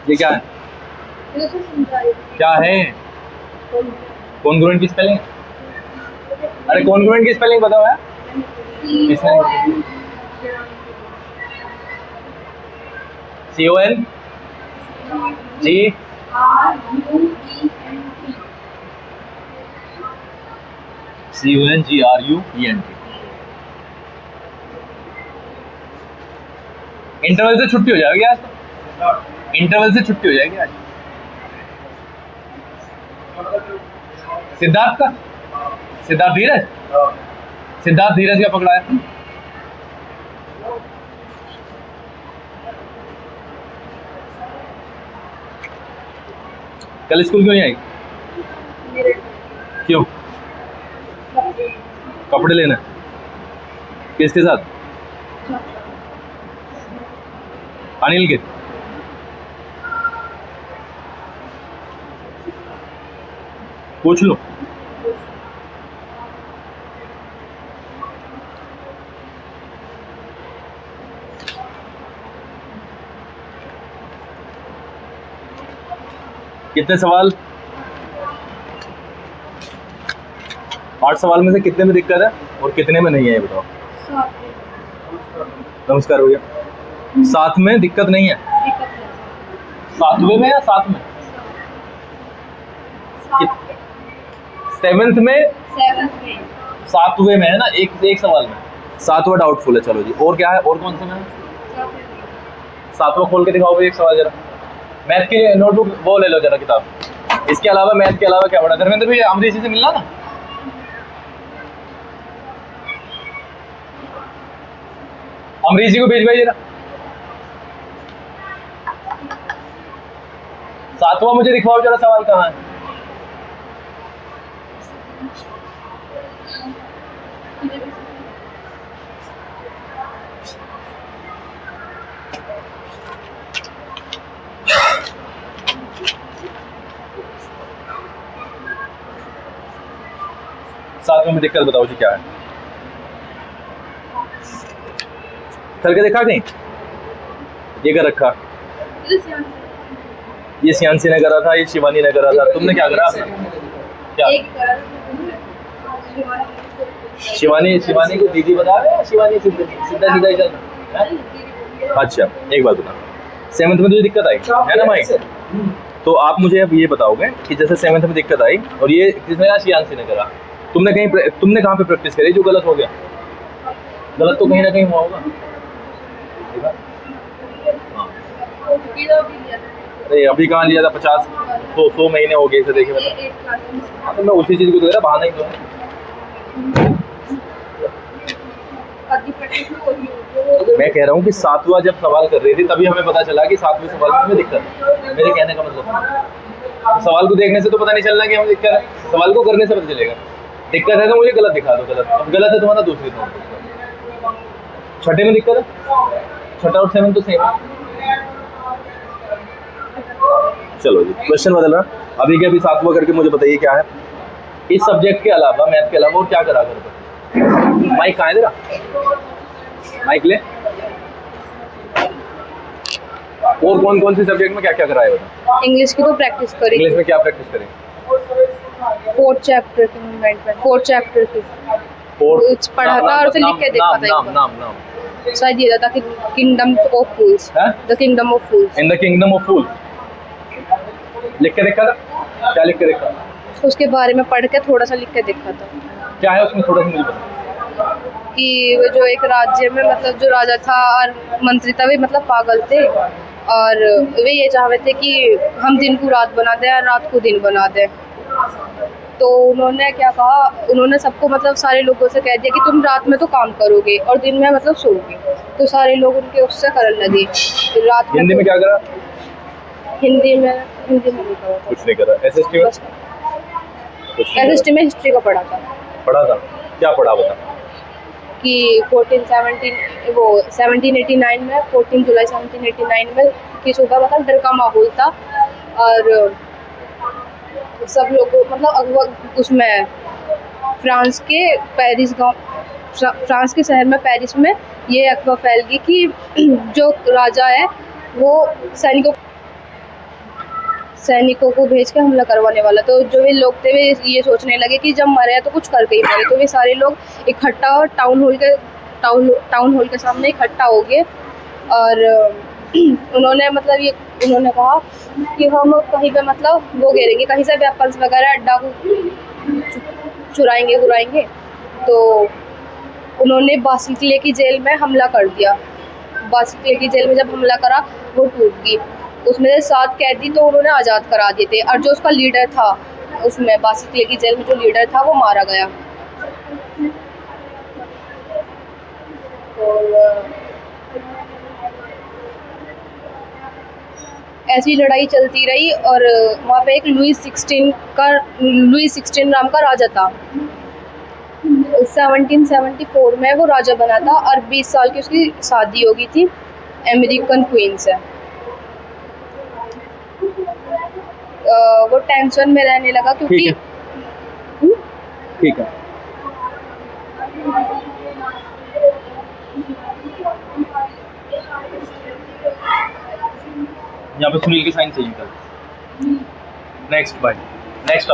ये क्या है? क्या है? कॉन्ग्रुएंट की स्पेलिंग? अरे कॉन्ग्रुएंट की स्पेलिंग बताओ यार। CONGRUENT। इंटरवल से छुट्टी हो जाएगी आज तो। इंटरवल से छुट्टी हो जाएगी आज। सिद्धार्थ का? सिद्धार्थ धीरज? सिद्धार्थ धीरज का पकड़ा है। कल स्कूल क्यों नहीं आई? क्यों? कपड़े लेना? किसके साथ? अनिल के? पूछ लो। कितने सवाल? 8 सवाल में से कितने में दिक्कत है और कितने में नहीं है ये बताओ। नमस्कार भैया। 7 में दिक्कत नहीं है? 7वें में या 7 में? 7th में? 7वें में है ना। एक सवाल में 7वां डाउटफुल है। चलो जी, और क्या है? और कौन से में है? 7वां खोल के दिखाओ एक सवाल जरा। मैथ की नोटबुक वो ले लो जरा, किताब। इसके अलावा मैथ के अलावा क्या पढ़ा? धर्मेंद्र भैया अमरीश जी से मिलना ना। अमरीश जी को भेज भाई जरा। 7वां मुझे दिखवाओ जरा, सवाल कहाँ है? सातवें में दिक्कत बताओ जी क्या है? करके देखा कहीं? ये कर रखा। ये सियांसी ने करा था, ये शिवानी ने करा था। तुमने क्या करा? क्या? शिवानी को दीदी बता रहे हैं? शिवानी सीधा सीधा ही चल रहा। अच्छा एक बात बता, 7th में तुझे दिक्कत आई है ना भाई? तो आप मुझे अब ये बताओगे कि जैसे 7th में दिक्कत आई और ये किसने कहा? शियांसी ने करा। तुमने कहाँ पे प्रैक्टिस करी जो गलत हो गया? गलत तो कहीं ना कहीं हुआ होगा। अरे अभी कहाँ लिया था? 100 महीने हो गए इसे देखे। हाँ तो मैं उसी चीज को दे रहा, बहाना ही तो है। मैं कह रहा हूँ कि 7वां जब सवाल कर रही थी तभी हमें पता चला कि 7वें सवाल में दिक्कत है। मेरे कहने का मतलब तो सवाल को देखने से तो पता नहीं चलना कि हमें दिक्कत है, सवाल को करने से पता चलेगा। दिक्कत है तो मुझे गलत दिखा दो। गलत है तुम्हारा दूसरी नोट। 6ठे में दिक्कत है? 6ठा और 7 तो सेम है। चलो जी, क्वेश्चन बदल रहा। अभी के अभी 7वां करके मुझे बताइए क्या है? इस सब्जेक्ट के अलावा, मैथ के अलावा और क्या करा करते? माइक कहाँ है तेरा? माइक ले। और कौन सी सब्जेक्ट में क्या क्या कराया बता? इंग्लिश की तो प्रैक्टिस करी। इंग्लिश में क्या प्रैक्टिस करें? 4th चैप्टर की मूवमेंट में 4th चैप्टर की पढ़ा था और उसे लिख के देखा था। नाम शायद ये था कि kingdom of fools. The kingdom of fools. In the kingdom of fools लिख के देखा था? क्या लिख के देखा? उसके बारे में पढ़ के थोड़ा सा लिख के देखा था। क्या है उसमें? थोड़ा सा मुझे बता। कि वो जो एक राज्य में मतलब जो राजा था और मंत्री था वे मतलब पागल थे और वे ये चाहते थे कि हम दिन को रात बना दें और रात को दिन बना दें। तो उन्होंने क्या कहा, उन्होंने सबको मतलब सारे लोगों से कह दिया कि तुम रात में तो काम करोगे और दिन में मतलब सोओगे। तो सारे लोग उनके उससे करने लगे। रात हिंदी में क्या करा? हिंदी में नहीं करा कुछ नहीं करा। एसएसटी में हिस्ट्री का पढ़ा था। क्या पढ़ा बता? कि 1789 में 14 जुलाई 1789 में कि सुबह मतलब डर का माहौल था और सब लोगों मतलब उसमें फ्रांस के शहर में पेरिस में ये अफवाह फैल गई कि जो राजा है वो सैनिकों सैनिकों को भेज के हमला करवाने वाला। तो जो भी लोग थे वे ये सोचने लगे कि जब मरे हैं तो कुछ करके ही मरे। तो वे सारे लोग इकट्ठा टाउन हॉल के सामने इकट्ठा हो गए और उन्होंने मतलब ये उन्होंने कहा कि हम कहीं पे मतलब वो घेरेंगे, कहीं से वेपन्स वगैरह अड्डा को चुराएंगे। तो उन्होंने बासी किले की जेल में हमला कर दिया। बासी किले की जेल में जब हमला करा वो टूट गई। उसमें से 7 कैदी तो उन्होंने आज़ाद करा दिए थे और जो उसका लीडर था उसमें बासी किले की जेल में जो लीडर था वो मारा गया। और ऐसी लड़ाई चलती रही और वहाँ पे एक लुईस 16 नाम का राजा था। 1774 में वो राजा बना था और 20 साल की उसकी शादी हो गई थी अमेरिकन क्वीन से। वो टेंशन में रहने लगा क्योंकि ठीक है। यहाँ पे सुनील की साइन चाहिए कल। Next bye next